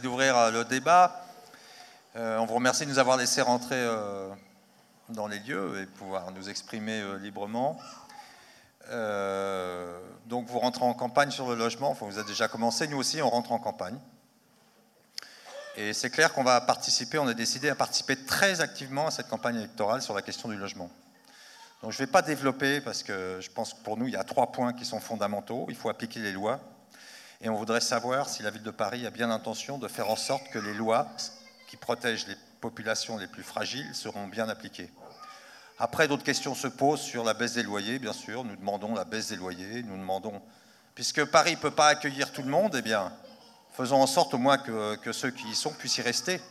d'ouvrir le débat. On vous remercie de nous avoir laissé rentrer dans les lieux et pouvoir nous exprimer librement. Donc vous rentrez en campagne sur le logement, enfin, vous avez déjà commencé, nous aussi on rentre en campagne. Et c'est clair qu'on va participer, on a décidé à participer très activement à cette campagne électorale sur la question du logement. Donc je ne vais pas développer parce que je pense que pour nous il y a 3 points qui sont fondamentaux. Il faut appliquer les lois et on voudrait savoir si la ville de Paris a bien l'intention de faire en sorte que les lois qui protègent les populations les plus fragiles seront bien appliquées. Après, d'autres questions se posent sur la baisse des loyers, bien sûr. Nous demandons la baisse des loyers. Nous demandons, puisque Paris ne peut pas accueillir tout le monde, eh bien, faisons en sorte au moins que ceux qui y sont puissent y rester.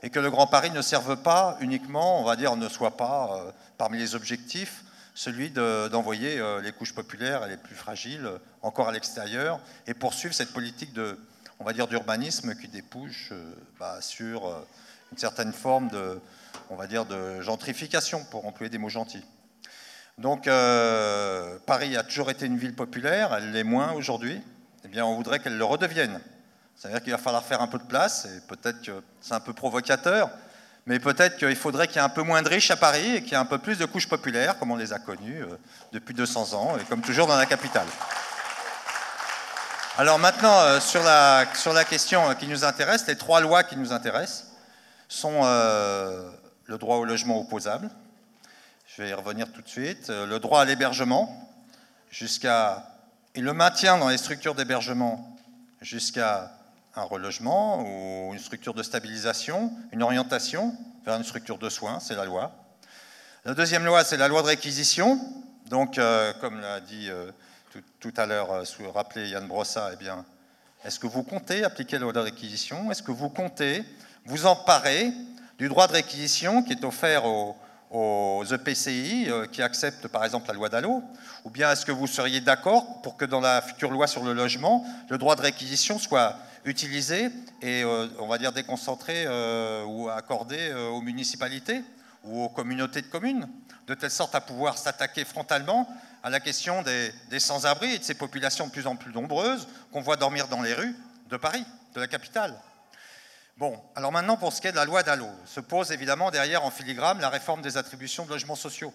Et que le Grand Paris ne serve pas uniquement, on va dire, ne soit pas parmi les objectifs, celui d'envoyer les couches populaires et les plus fragiles encore à l'extérieur et poursuivre cette politique de, on va dire, d'urbanisme qui débouche sur une certaine forme de, on va dire, de gentrification, pour employer des mots gentils. Donc, Paris a toujours été une ville populaire, elle l'est moins aujourd'hui. Eh bien, on voudrait qu'elle le redevienne. C'est-à-dire qu'il va falloir faire un peu de place, et peut-être que c'est un peu provocateur, mais peut-être qu'il faudrait qu'il y ait un peu moins de riches à Paris et qu'il y ait un peu plus de couches populaires, comme on les a connues depuis 200 ans, et comme toujours dans la capitale. Alors maintenant, sur la question qui nous intéresse, les 3 lois qui nous intéressent sont le droit au logement opposable, je vais y revenir tout de suite, le droit à l'hébergement, et le maintien dans les structures d'hébergement jusqu'à un relogement ou une structure de stabilisation, une orientation vers une structure de soins, c'est la loi. La deuxième loi, c'est la loi de réquisition. Donc, comme l'a dit tout à l'heure, rappelé Yann Brossa, eh bien, est-ce que vous comptez appliquer la loi de réquisition? Est-ce que vous comptez vous emparer du droit de réquisition qui est offert aux EPCI qui acceptent par exemple la loi Dallot? Ou bien est-ce que vous seriez d'accord pour que dans la future loi sur le logement, le droit de réquisition soit utilisé et on va dire déconcentré ou accordé aux municipalités ou aux communautés de communes, de telle sorte à pouvoir s'attaquer frontalement à la question des sans-abri et de ces populations de plus en plus nombreuses qu'on voit dormir dans les rues de Paris, de la capitale. Bon, alors maintenant, pour ce qui est de la loi Dallot, se pose évidemment derrière en filigrane la réforme des attributions de logements sociaux.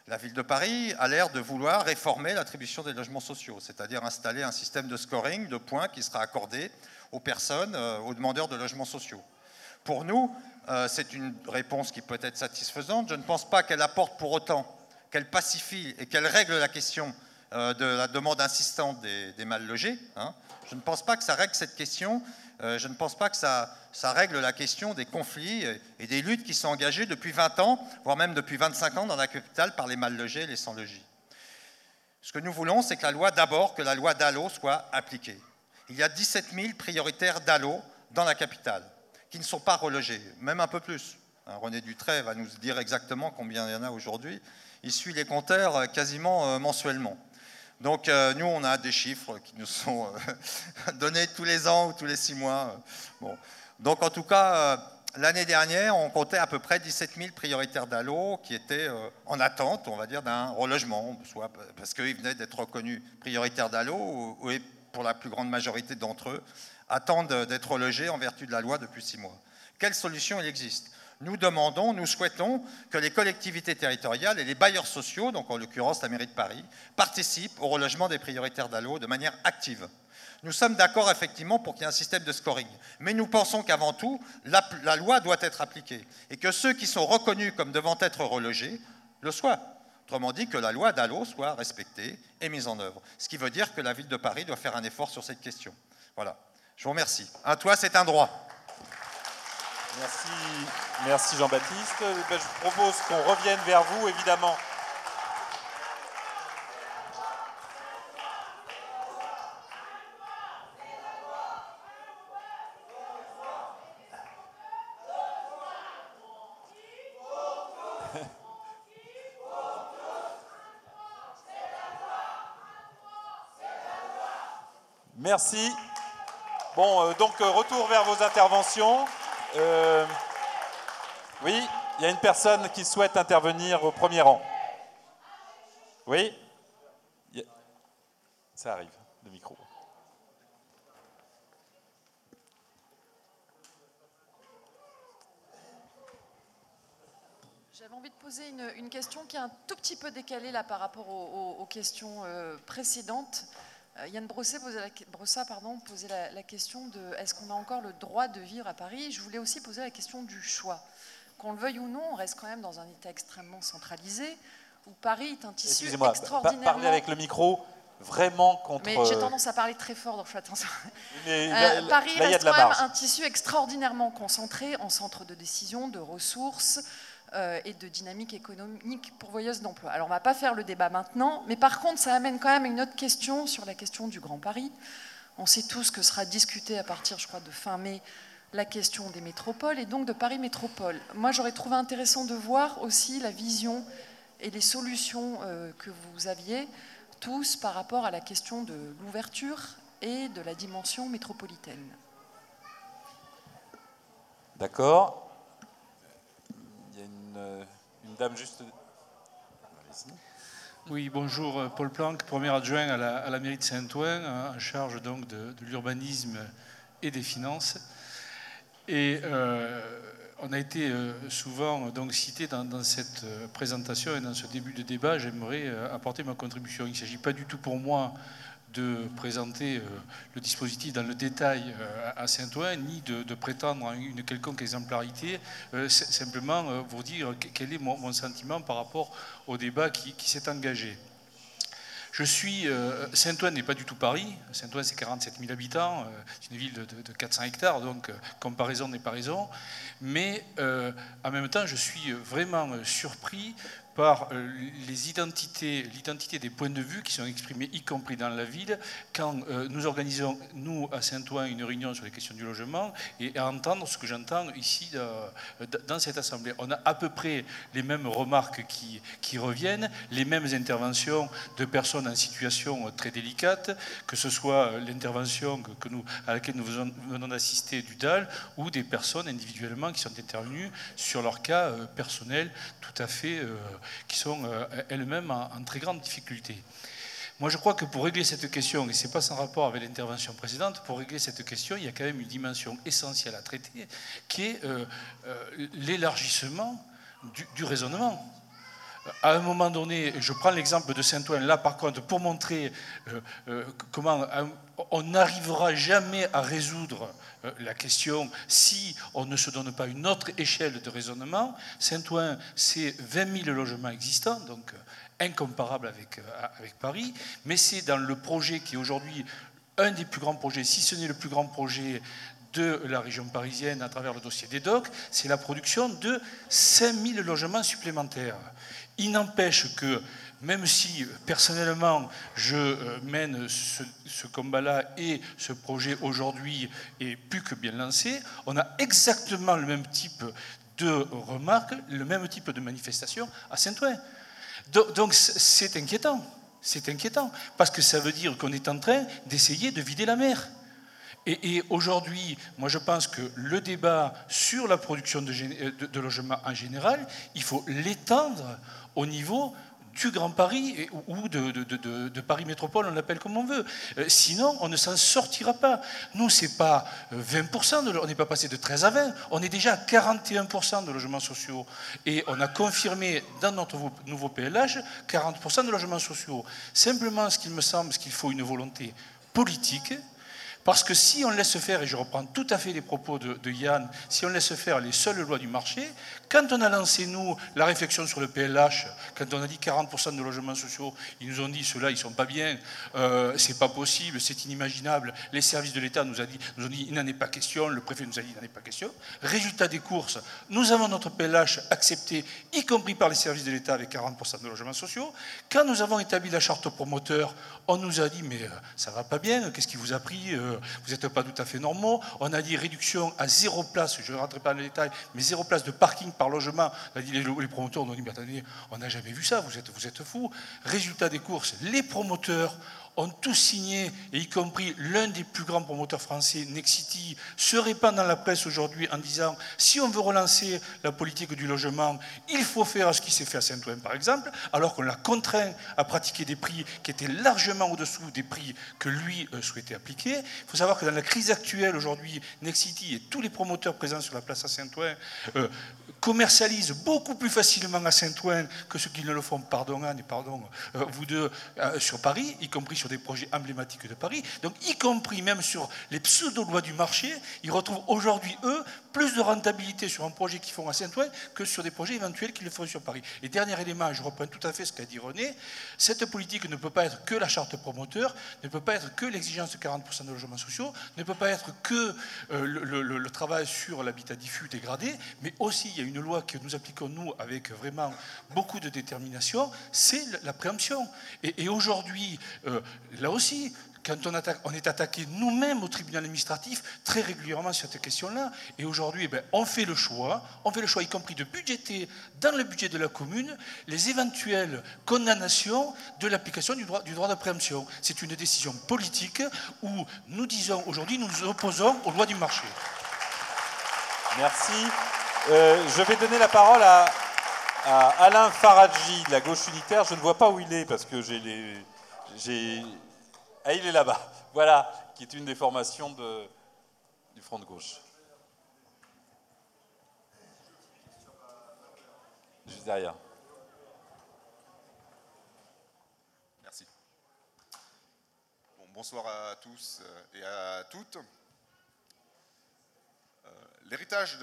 La ville de Paris a l'air de vouloir réformer l'attribution des logements sociaux, c'est-à-dire installer un système de scoring, de points qui sera accordé aux personnes, aux demandeurs de logements sociaux. Pour nous, c'est une réponse qui peut être satisfaisante. Je ne pense pas qu'elle apporte pour autant, qu'elle pacifie et qu'elle règle la question de la demande insistante des mal logés. Hein. Je ne pense pas que ça règle cette question. Je ne pense pas que ça règle la question des conflits et des luttes qui sont engagées depuis 20 ans, voire même depuis 25 ans dans la capitale par les mal logés et les sans logis. Ce que nous voulons, c'est que la loi Dallot soit appliquée. Il y a 17 000 prioritaires Dallot dans la capitale qui ne sont pas relogés, même un peu plus. René Dutray va nous dire exactement combien il y en a aujourd'hui. Il suit les compteurs quasiment mensuellement. Donc nous, on a des chiffres qui nous sont donnés tous les ans ou tous les 6 mois. Bon. Donc en tout cas, l'année dernière, on comptait à peu près 17 000 prioritaires Dallot qui étaient en attente, on va dire, d'un relogement, soit parce qu'ils venaient d'être reconnus prioritaires Dallot, ou pour la plus grande majorité d'entre eux, attendent d'être relogés en vertu de la loi depuis 6 mois. Quelle solution il existe ? Nous demandons, nous souhaitons que les collectivités territoriales et les bailleurs sociaux, donc en l'occurrence la mairie de Paris, participent au relogement des prioritaires Dallot de manière active. Nous sommes d'accord effectivement pour qu'il y ait un système de scoring, mais nous pensons qu'avant tout, la loi doit être appliquée et que ceux qui sont reconnus comme devant être relogés le soient. Autrement dit, que la loi Dallot soit respectée et mise en œuvre. Ce qui veut dire que la ville de Paris doit faire un effort sur cette question. Voilà. Je vous remercie. Un toit, c'est un droit. Merci Jean-Baptiste. Je vous propose qu'on revienne vers vous, évidemment. Merci. Bon, donc retour vers vos interventions. Oui, il y a une personne qui souhaite intervenir au premier rang. Oui, ça arrive, le micro. J'avais envie de poser une question qui est un tout petit peu décalée là par rapport aux questions précédentes. Yann Brossat posait la question de est-ce qu'on a encore le droit de vivre à Paris? Je voulais aussi poser la question du choix. Qu'on le veuille ou non, on reste quand même dans un État extrêmement centralisé, où Paris est un tissu extraordinairement... Parlez avec le micro, vraiment contre... Mais j'ai tendance à parler très fort, donc je fais attention. Paris là, reste quand même un tissu extraordinairement concentré en centre de décision, de ressources et de dynamique économique pourvoyeuse d'emploi. Alors on ne va pas faire le débat maintenant, mais par contre ça amène quand même une autre question sur la question du Grand Paris. On sait tous que sera discuté à partir, je crois, de fin mai, la question des métropoles et donc de Paris Métropole. Moi j'aurais trouvé intéressant de voir aussi la vision et les solutions que vous aviez tous par rapport à la question de l'ouverture et de la dimension métropolitaine. D'accord. Il y a une dame juste... Allez-y. Oui, bonjour, Paul Planck, premier adjoint à la mairie de Saint-Ouen, en charge donc de l'urbanisme et des finances. Et on a été souvent donc cité dans cette présentation et dans ce début de débat. J'aimerais apporter ma contribution. Il ne s'agit pas du tout pour moi de présenter le dispositif dans le détail à Saint-Ouen, ni de prétendre à une quelconque exemplarité, simplement vous dire quel est mon sentiment par rapport au débat qui s'est engagé. Saint-Ouen n'est pas du tout Paris. Saint-Ouen, c'est 47 000 habitants. C'est une ville de 400 hectares, donc comparaison n'est pas raison. Mais en même temps, je suis vraiment surpris par l'identité des points de vue qui sont exprimés, y compris dans la ville, quand nous organisons, nous, à Saint-Ouen, une réunion sur les questions du logement, et à entendre ce que j'entends ici dans cette assemblée. On a à peu près les mêmes remarques qui reviennent, les mêmes interventions de personnes en situation très délicate, que ce soit l'intervention à laquelle nous venons d'assister du DAL, ou des personnes individuellement qui sont intervenues sur leur cas personnel, tout à fait... qui sont elles-mêmes en très grande difficulté. Moi, je crois que pour régler cette question, et ce n'est pas sans rapport avec l'intervention précédente, pour régler cette question, il y a quand même une dimension essentielle à traiter, qui est l'élargissement du raisonnement. À un moment donné, je prends l'exemple de Saint-Ouen, là par contre, pour montrer comment on n'arrivera jamais à résoudre la question si on ne se donne pas une autre échelle de raisonnement. Saint-Ouen, c'est 20 000 logements existants, donc incomparable avec Paris, mais c'est dans le projet qui est aujourd'hui un des plus grands projets, si ce n'est le plus grand projet de la région parisienne à travers le dossier des DOC, c'est la production de 5 000 logements supplémentaires. Il n'empêche que, même si personnellement je mène ce combat-là et ce projet aujourd'hui est plus que bien lancé, on a exactement le même type de remarques, le même type de manifestation à Saint-Ouen. Donc c'est inquiétant, parce que ça veut dire qu'on est en train d'essayer de vider la mer. Et aujourd'hui, moi je pense que le débat sur la production de logements en général, il faut l'étendre au niveau du Grand Paris ou de Paris Métropole, on l'appelle comme on veut. Sinon, on ne s'en sortira pas. Nous, c'est pas 20%, on n'est pas passé de 13 à 20, on est déjà à 41% de logements sociaux. Et on a confirmé dans notre nouveau PLH 40% de logements sociaux. Simplement, ce qu'il me semble, c'est qu'il faut une volonté politique. Parce que si on laisse faire, et je reprends tout à fait les propos de Yann, si on laisse faire les seules lois du marché, quand on a lancé, nous, la réflexion sur le PLH, quand on a dit 40% de logements sociaux, ils nous ont dit, ceux-là, ils ne sont pas bien, c'est pas possible, c'est inimaginable. Les services de l'État nous ont dit, il n'en est pas question, le préfet nous a dit, il n'en est pas question. Résultat des courses, nous avons notre PLH accepté, y compris par les services de l'État, avec 40% de logements sociaux. Quand nous avons établi la charte promoteur, on nous a dit, mais ça ne va pas bien, qu'est-ce qui vous a pris, vous n'êtes pas tout à fait normaux. On a dit réduction à 0 place, je ne rentrerai pas dans les détails, mais 0 place de parking par logement. On a dit, les promoteurs ont dit, mais attendez, on n'a jamais vu ça, vous êtes fous. Résultat des courses, les promoteurs ont tous signé, et y compris l'un des plus grands promoteurs français, Nexity, se répand dans la presse aujourd'hui en disant si on veut relancer la politique du logement, il faut faire ce qui s'est fait à Saint-Ouen par exemple, alors qu'on l'a contraint à pratiquer des prix qui étaient largement au-dessous des prix que lui souhaitait appliquer. Il faut savoir que dans la crise actuelle aujourd'hui, Nexity et tous les promoteurs présents sur la place à Saint-Ouen commercialisent beaucoup plus facilement à Saint-Ouen que ceux qui ne le font, pardon Anne et pardon vous deux, sur Paris, y compris sur des projets emblématiques de Paris, donc y compris même sur les pseudo-lois du marché, ils retrouvent aujourd'hui, eux, plus de rentabilité sur un projet qu'ils font à Saint-Ouen que sur des projets éventuels qu'ils le font sur Paris. Et dernier élément, je reprends tout à fait ce qu'a dit René, cette politique ne peut pas être que la charte promoteur, ne peut pas être que l'exigence de 40% de logements sociaux, ne peut pas être que le travail sur l'habitat diffus dégradé, mais aussi il y a une loi que nous appliquons nous avec vraiment beaucoup de détermination, c'est la préemption. Et aujourd'hui, là aussi, quand on est attaqué nous-mêmes au tribunal administratif très régulièrement sur cette question-là, et aujourd'hui, on fait le choix, y compris de budgéter dans le budget de la commune les éventuelles condamnations de l'application du droit de préemption. C'est une décision politique où nous disons aujourd'hui, nous nous opposons aux lois du marché. Merci. Je vais donner la parole à Alain Faradji de la Gauche Unitaire. Je ne vois pas où il est parce que Ah, il est là-bas. Voilà, qui est une des formations du Front de Gauche. Juste derrière. Merci. Bon, bonsoir à tous et à toutes. L'héritage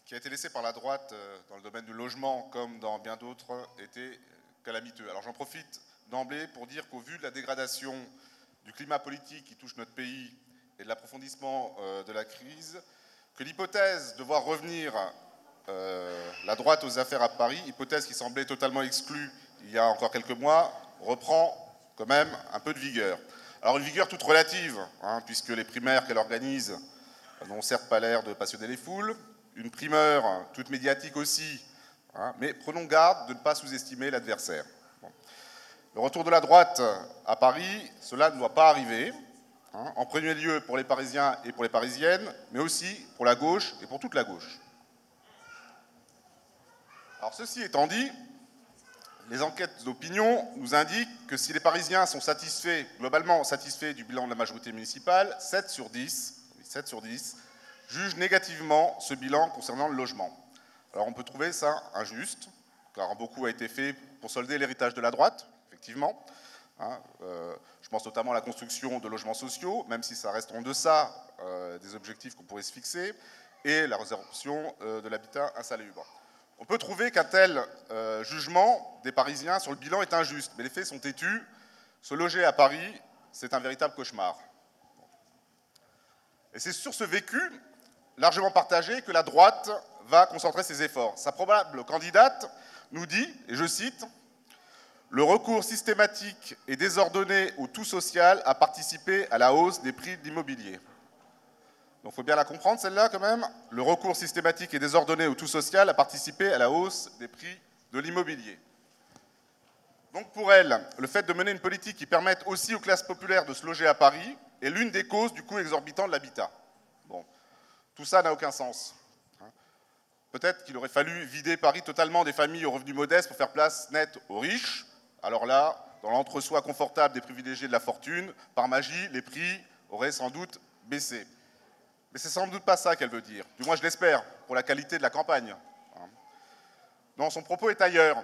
qui a été laissé par la droite dans le domaine du logement, comme dans bien d'autres, était calamiteux. Alors j'en profite d'emblée pour dire qu'au vu de la dégradation du climat politique qui touche notre pays et de l'approfondissement de la crise, que l'hypothèse de voir revenir la droite aux affaires à Paris, hypothèse qui semblait totalement exclue il y a encore quelques mois, reprend quand même un peu de vigueur. Alors une vigueur toute relative, puisque les primaires qu'elle organise n'ont certes pas l'air de passionner les foules, une primeur toute médiatique aussi, mais prenons garde de ne pas sous-estimer l'adversaire. Bon. Le retour de la droite à Paris, cela ne doit pas arriver, en premier lieu pour les Parisiens et pour les Parisiennes, mais aussi pour la gauche et pour toute la gauche. Alors ceci étant dit, les enquêtes d'opinion nous indiquent que si les Parisiens sont globalement satisfaits du bilan de la majorité municipale, 7 sur 10 jugent négativement ce bilan concernant le logement. Alors on peut trouver ça injuste, car beaucoup a été fait pour solder l'héritage de la droite, effectivement. Je pense notamment à la construction de logements sociaux, même si ça reste en deçà des objectifs qu'on pourrait se fixer, et la résorption de l'habitat insalubre. On peut trouver qu'un tel jugement des Parisiens sur le bilan est injuste, mais les faits sont têtus. Se loger à Paris, c'est un véritable cauchemar. Et c'est sur ce vécu, largement partagé, que la droite va concentrer ses efforts. Sa probable candidate nous dit, et je cite, « Le recours systématique et désordonné au tout social a participé à la hausse des prix de l'immobilier. » Donc il faut bien la comprendre, celle-là, quand même. Le recours systématique et désordonné au tout social a participé à la hausse des prix de l'immobilier. Donc pour elle, le fait de mener une politique qui permette aussi aux classes populaires de se loger à Paris est l'une des causes du coût exorbitant de l'habitat. Bon, tout ça n'a aucun sens. Peut-être qu'il aurait fallu vider Paris totalement des familles aux revenus modestes pour faire place nette aux riches. Alors là, dans l'entre-soi confortable des privilégiés de la fortune, par magie, les prix auraient sans doute baissé. Mais c'est sans doute pas ça qu'elle veut dire. Du moins, je l'espère, pour la qualité de la campagne. Non, son propos est ailleurs.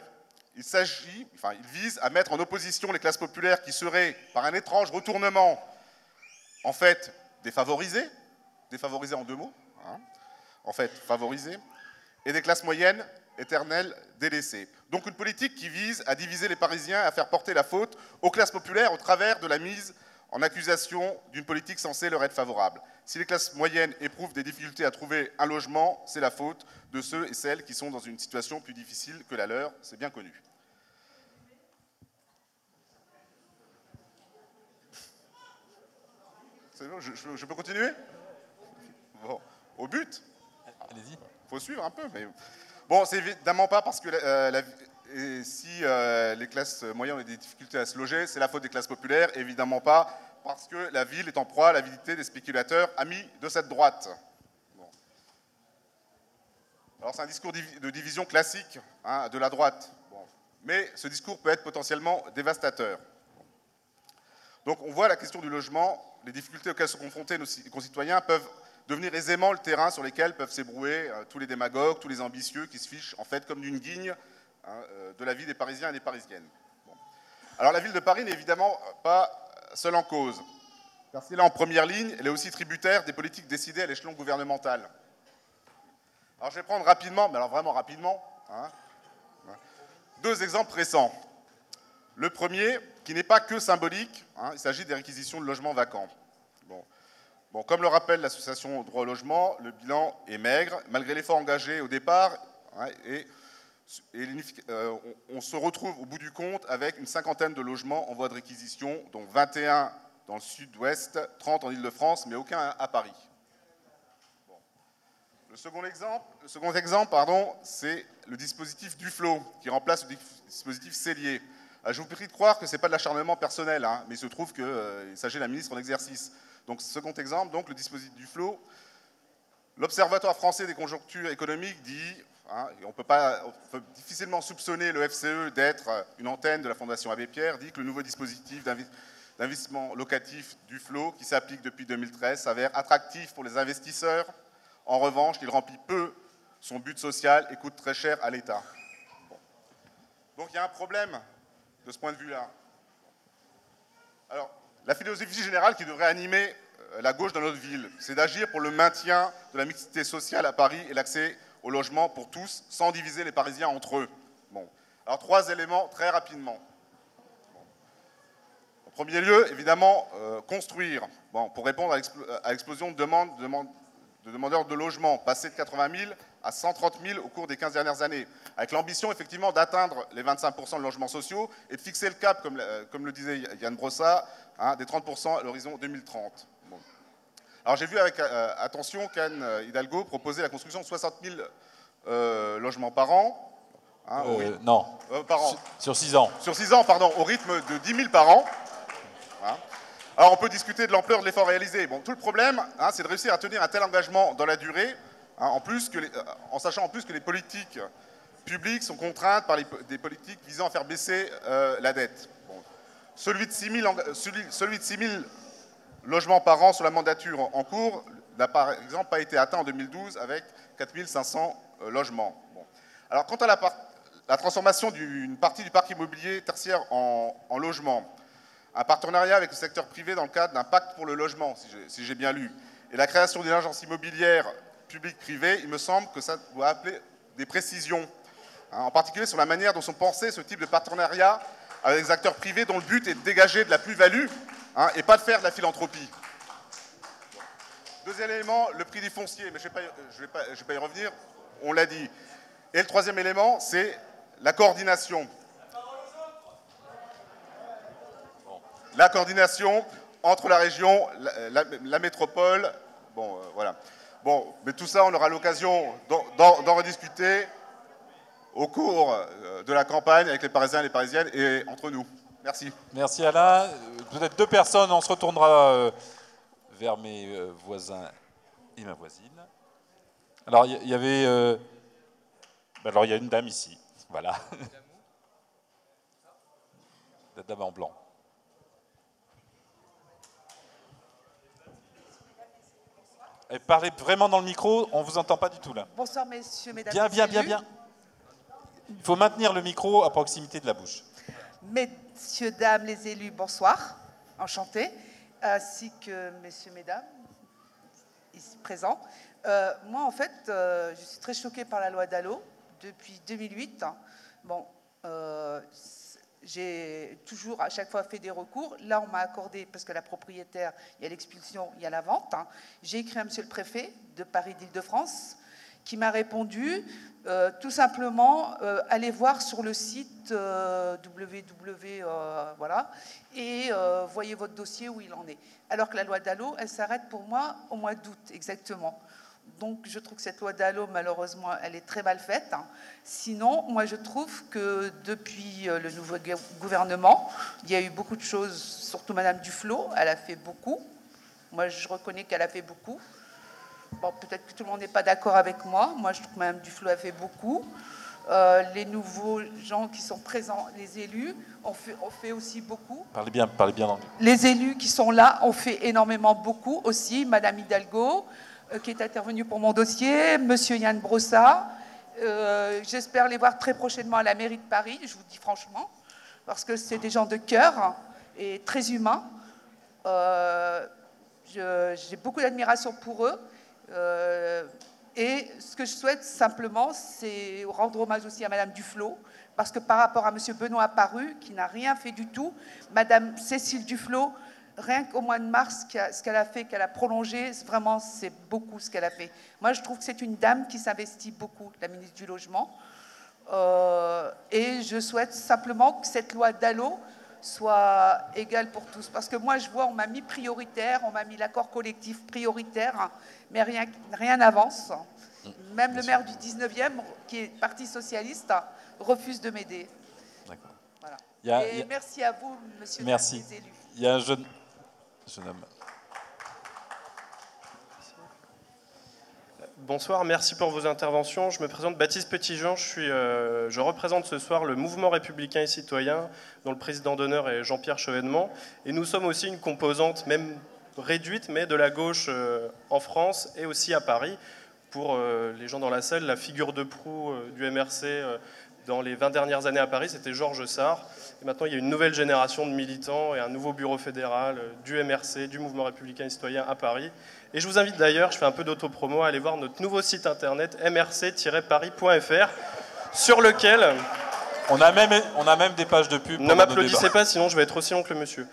Il vise à mettre en opposition les classes populaires qui seraient, par un étrange retournement, en fait, défavorisées en deux mots, en fait, favorisées, et des classes moyennes, éternelles, délaissées. Donc une politique qui vise à diviser les Parisiens et à faire porter la faute aux classes populaires au travers de la mise en accusation d'une politique censée leur être favorable. Si les classes moyennes éprouvent des difficultés à trouver un logement, c'est la faute de ceux et celles qui sont dans une situation plus difficile que la leur, c'est bien connu. C'est bon, je peux continuer ? Bon, au but. Allez-y. Il faut suivre un peu, mais... Bon, c'est évidemment pas parce que si les classes moyennes ont des difficultés à se loger, c'est la faute des classes populaires, évidemment pas parce que la ville est en proie à l'avidité des spéculateurs amis de cette droite. Bon. Alors c'est un discours de division classique de la droite, bon. Mais ce discours peut être potentiellement dévastateur. Bon. Donc on voit la question du logement, les difficultés auxquelles sont confrontés nos concitoyens peuvent devenir aisément le terrain sur lequel peuvent s'ébrouer tous les démagogues, tous les ambitieux qui se fichent en fait comme d'une guigne de la vie des Parisiens et des Parisiennes. Bon. Alors la ville de Paris n'est évidemment pas seule en cause, car si elle est en première ligne, elle est aussi tributaire des politiques décidées à l'échelon gouvernemental. Alors je vais prendre rapidement, mais alors vraiment rapidement, deux exemples récents. Le premier, qui n'est pas que symbolique, il s'agit des réquisitions de logements vacants. Bon, comme le rappelle l'association Droit au logement, le bilan est maigre, malgré l'effort engagé au départ, on se retrouve au bout du compte avec une cinquantaine de logements en voie de réquisition, dont 21 dans le sud-ouest, 30 en Île-de-France, mais aucun à Paris. Bon. Le second exemple, c'est le dispositif Duflot, qui remplace le dispositif Cellier. Je vous prie de croire que ce n'est pas de l'acharnement personnel, mais il se trouve qu'il s'agit d'un ministre en exercice. Donc, second exemple, donc, le dispositif Duflot. L'Observatoire français des conjonctures économiques dit, on peut difficilement soupçonner le FCE d'être une antenne de la Fondation Abbé Pierre, dit que le nouveau dispositif d'investissement locatif Duflot, qui s'applique depuis 2013, s'avère attractif pour les investisseurs. En revanche, il remplit peu son but social et coûte très cher à l'État. Bon. Donc, il y a un problème de ce point de vue-là. Alors, la philosophie générale qui devrait animer la gauche dans notre ville, c'est d'agir pour le maintien de la mixité sociale à Paris et l'accès au logement pour tous, sans diviser les Parisiens entre eux. Bon. Alors, trois éléments très rapidement. Bon. En premier lieu, évidemment, construire. Bon, pour répondre à l'explosion de demandeurs de logement, passer de 80 000 à 130 000 au cours des 15 dernières années, avec l'ambition effectivement d'atteindre les 25% de logements sociaux et de fixer le cap, comme le disait Yann Brossat, des 30% à l'horizon 2030. Bon. Alors j'ai vu avec attention qu'Anne Hidalgo proposait la construction de 60 000 logements par an. Non, par an. Sur 6 ans. Sur 6 ans, pardon, au rythme de 10 000 par an. Alors on peut discuter de l'ampleur de l'effort réalisé. Bon, tout le problème, c'est de réussir à tenir un tel engagement dans la durée, en sachant en plus que les politiques publiques sont contraintes par des politiques visant à faire baisser la dette. Bon. Celui de 6 000 logements par an sur la mandature en cours n'a par exemple pas été atteint en 2012 avec 4 500 logements. Bon. Alors quant à la transformation d'une partie du parc immobilier tertiaire en logement, un partenariat avec le secteur privé dans le cadre d'un pacte pour le logement, si j'ai bien lu, et la création d'une agence immobilière publique-privée, il me semble que ça doit appeler des précisions, en particulier sur la manière dont sont pensés ce type de partenariat avec des acteurs privés dont le but est de dégager de la plus-value et pas de faire de la philanthropie. Deuxième élément, le prix du foncier, mais je ne vais pas y revenir, on l'a dit. Et le troisième élément, c'est la coordination. La coordination entre la région, la métropole, voilà. Bon, mais tout ça, on aura l'occasion d'en rediscuter au cours de la campagne avec les Parisiens et les Parisiennes et entre nous. Merci. Merci Alain. Peut-être deux personnes, on se retournera vers mes voisins et ma voisine. Alors, il y avait... alors, il y a une dame ici, voilà. La dame en blanc. Et parlez vraiment dans le micro, on ne vous entend pas du tout là. Bonsoir messieurs, mesdames. Bien. Il faut maintenir le micro à proximité de la bouche. Messieurs, dames, les élus, bonsoir, enchanté, ainsi que messieurs, mesdames, ici présents. Moi, en fait, je suis très choquée par la loi Dallot depuis 2008. J'ai toujours, à chaque fois, fait des recours. Là, on m'a accordé, parce que la propriétaire, il y a l'expulsion, il y a la vente. J'ai écrit à monsieur le préfet de Paris d'Île-de-France, qui m'a répondu, tout simplement, allez voir sur le site voilà, et voyez votre dossier où il en est. Alors que la loi Dallot, elle s'arrête pour moi au mois d'août, exactement. Donc, je trouve que cette loi Dallot, malheureusement, elle est très mal faite. Sinon, moi, je trouve que depuis le nouveau gouvernement, il y a eu beaucoup de choses, surtout Madame Duflot, elle a fait beaucoup. Moi, je reconnais qu'elle a fait beaucoup. Bon, peut-être que tout le monde n'est pas d'accord avec moi. Moi, je trouve que Madame Duflot a fait beaucoup. Les nouveaux gens qui sont présents, les élus, ont fait aussi beaucoup. Parlez bien dans le... Les élus qui sont là ont fait énormément beaucoup aussi. Madame Hidalgo, qui est intervenu pour mon dossier, Monsieur Yann Brossat. J'espère les voir très prochainement à la mairie de Paris, je vous dis franchement, parce que c'est des gens de cœur et très humains. J'ai beaucoup d'admiration pour eux. Et ce que je souhaite simplement, c'est rendre hommage aussi à Madame Duflot, parce que par rapport à Monsieur Benoît Apparu, qui n'a rien fait du tout, Madame Cécile Duflot, rien qu'au mois de mars, ce qu'elle a fait, qu'elle a prolongé, vraiment, c'est beaucoup ce qu'elle a fait. Moi, je trouve que c'est une dame qui s'investit beaucoup, la ministre du Logement. Et je souhaite simplement que cette loi DALO soit égale pour tous. Parce que moi, je vois, on m'a mis prioritaire, on m'a mis l'accord collectif prioritaire, mais rien n'avance. Même le maire du 19e, qui est Parti socialiste, refuse de m'aider. D'accord. Voilà. Et merci à vous, monsieur merci. Les élus. Il y a un jeune homme. Bonsoir, merci pour vos interventions. Je me présente Baptiste Petitjean, je représente ce soir le mouvement républicain et citoyen, dont le président d'honneur est Jean-Pierre Chevènement. Et nous sommes aussi une composante, même réduite, mais de la gauche en France et aussi à Paris. Pour les gens dans la salle, la figure de proue du MRC dans les 20 dernières années à Paris, c'était Georges Sarr. Et maintenant, il y a une nouvelle génération de militants et un nouveau bureau fédéral du MRC, du mouvement républicain et citoyen à Paris. Et je vous invite d'ailleurs, je fais un peu d'autopromo, à aller voir notre nouveau site internet mrc-paris.fr sur lequel... On a même des pages de pub. Ne m'applaudissez pas, sinon je vais être aussi long que le monsieur.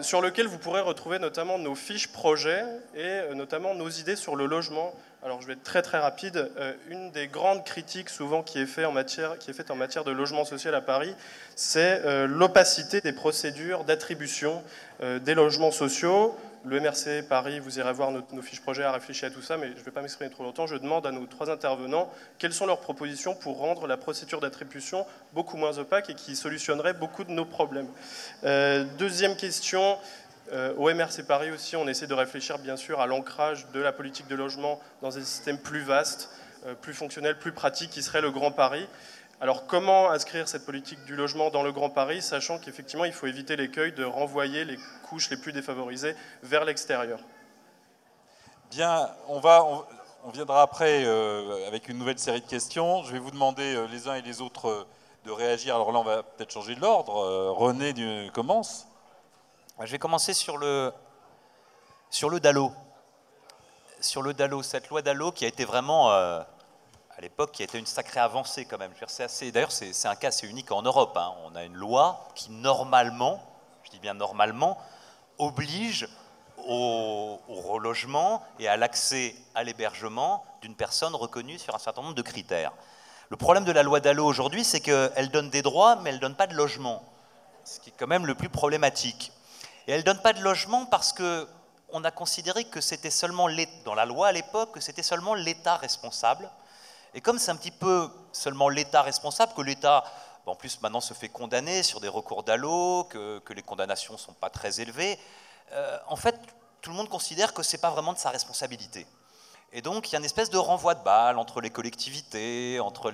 Sur lequel vous pourrez retrouver notamment nos fiches projets et notamment nos idées sur le logement. Alors je vais être très très rapide. Une des grandes critiques souvent qui est faite en matière de logement social à Paris, c'est l'opacité des procédures d'attribution des logements sociaux. Le MRC Paris, vous irez voir nos fiches projets, a réfléchi à tout ça, mais je ne vais pas m'exprimer trop longtemps. Je demande à nos 3 intervenants quelles sont leurs propositions pour rendre la procédure d'attribution beaucoup moins opaque et qui solutionnerait beaucoup de nos problèmes. Deuxième question, au MRC Paris aussi, on essaie de réfléchir bien sûr à l'ancrage de la politique de logement dans un système plus vaste, plus fonctionnel, plus pratique, qui serait le Grand Paris. Alors comment inscrire cette politique du logement dans le Grand Paris, sachant qu'effectivement il faut éviter l'écueil de renvoyer les couches les plus défavorisées vers l'extérieur? Bien, on viendra après avec une nouvelle série de questions. Je vais vous demander les uns et les autres de réagir. Alors là, on va peut-être changer de l'ordre. René commence. Je vais commencer sur le DALO. Sur le DALO, cette loi DALO qui a été vraiment... à l'époque, qui a été une sacrée avancée quand même. D'ailleurs, c'est un cas assez unique en Europe. Hein. On a une loi qui, normalement, je dis bien normalement, oblige au relogement et à l'accès à l'hébergement d'une personne reconnue sur un certain nombre de critères. Le problème de la loi DALO aujourd'hui, c'est qu'elle donne des droits, mais elle ne donne pas de logement, ce qui est quand même le plus problématique. Et elle ne donne pas de logement parce qu'on a considéré que c'était seulement, dans la loi à l'époque, que c'était seulement l'État responsable. Et comme c'est un petit peu seulement l'État responsable, que l'État, en plus maintenant se fait condamner sur des recours DALO, que les condamnations ne sont pas très élevées, en fait, tout le monde considère que ce n'est pas vraiment de sa responsabilité. Et donc, il y a une espèce de renvoi de balles entre les collectivités, entre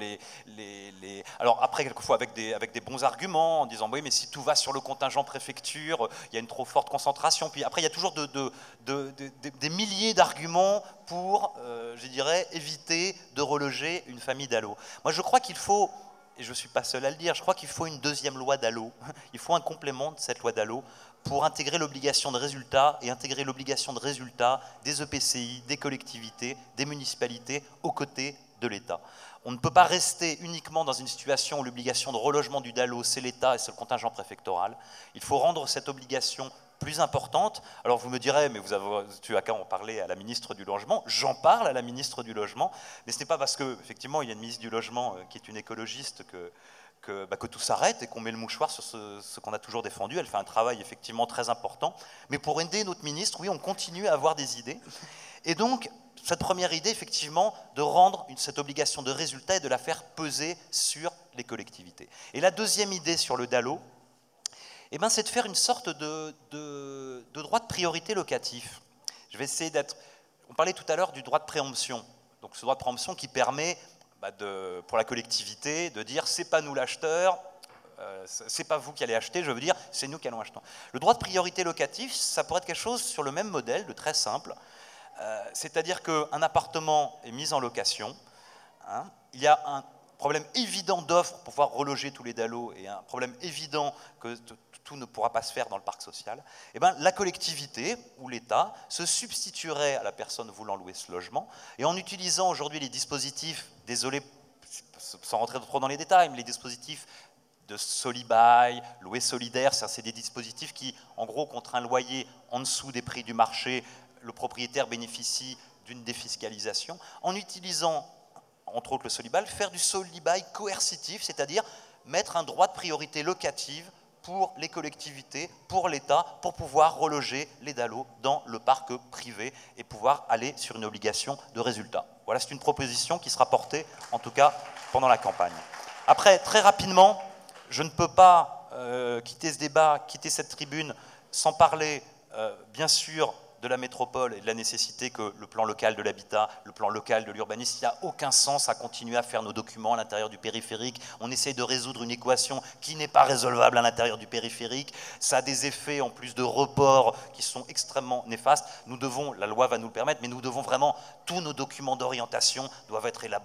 alors après, quelquefois avec des bons arguments, en disant « oui, mais si tout va sur le contingent préfecture, il y a une trop forte concentration ». Puis après, il y a toujours des milliers d'arguments pour, je dirais, éviter de reloger une famille DALO. Moi, je crois qu'il faut, et je ne suis pas seul à le dire, je crois qu'il faut une deuxième loi DALO. Il faut un complément de cette loi DALO pour intégrer l'obligation de résultat et intégrer l'obligation de résultat des EPCI, des collectivités, des municipalités aux côtés de l'État. On ne peut pas rester uniquement dans une situation où l'obligation de relogement du DALO, c'est l'État et c'est le contingent préfectoral. Il faut rendre cette obligation plus importante. Alors vous me direz, mais tu as qu'à en parler à la ministre du Logement. J'en parle à la ministre du Logement, mais ce n'est pas parce qu'effectivement il y a une ministre du Logement qui est une écologiste que tout s'arrête et qu'on met le mouchoir sur ce qu'on a toujours défendu. Elle fait un travail effectivement très important. Mais pour aider notre ministre, oui, on continue à avoir des idées. Et donc, cette première idée, effectivement, de rendre cette obligation de résultat et de la faire peser sur les collectivités. Et la deuxième idée sur le DALO, c'est de faire une sorte de droit de priorité locatif. Je vais essayer d'être... On parlait tout à l'heure du droit de préemption. Donc ce droit de préemption qui permet... pour la collectivité, de dire c'est pas nous l'acheteur, c'est pas vous qui allez acheter, je veux dire c'est nous qui allons acheter. Le droit de priorité locatif, ça pourrait être quelque chose sur le même modèle, de très simple, C'est-à-dire qu'un appartement est mis en location, hein, il y a un problème évident d'offre pour pouvoir reloger tous les dallos et un problème évident que tout ne pourra pas se faire dans le parc social, eh bien, la collectivité ou l'État se substituerait à la personne voulant louer ce logement et en utilisant aujourd'hui les dispositifs, désolé, sans rentrer trop dans les détails, mais les dispositifs de Solibail, louer solidaire, c'est des dispositifs qui, en gros, contre un loyer en dessous des prix du marché, le propriétaire bénéficie d'une défiscalisation, en utilisant, entre autres le Solibail, faire du Solibail coercitif, c'est-à-dire mettre un droit de priorité locative pour les collectivités, pour l'État, pour pouvoir reloger les dallos dans le parc privé et pouvoir aller sur une obligation de résultat. Voilà, c'est une proposition qui sera portée, en tout cas, pendant la campagne. Après, très rapidement, je ne peux pas quitter ce débat, quitter cette tribune, sans parler, bien sûr, de la métropole et de la nécessité que le plan local de l'habitat, le plan local de l'urbanisme, il n'y a aucun sens à continuer à faire nos documents à l'intérieur du périphérique. On essaye de résoudre une équation qui n'est pas résolvable à l'intérieur du périphérique. Ça a des effets en plus de report qui sont extrêmement néfastes. Nous devons, la loi va nous le permettre, mais nous devons vraiment, tous nos documents d'orientation doivent être élaborés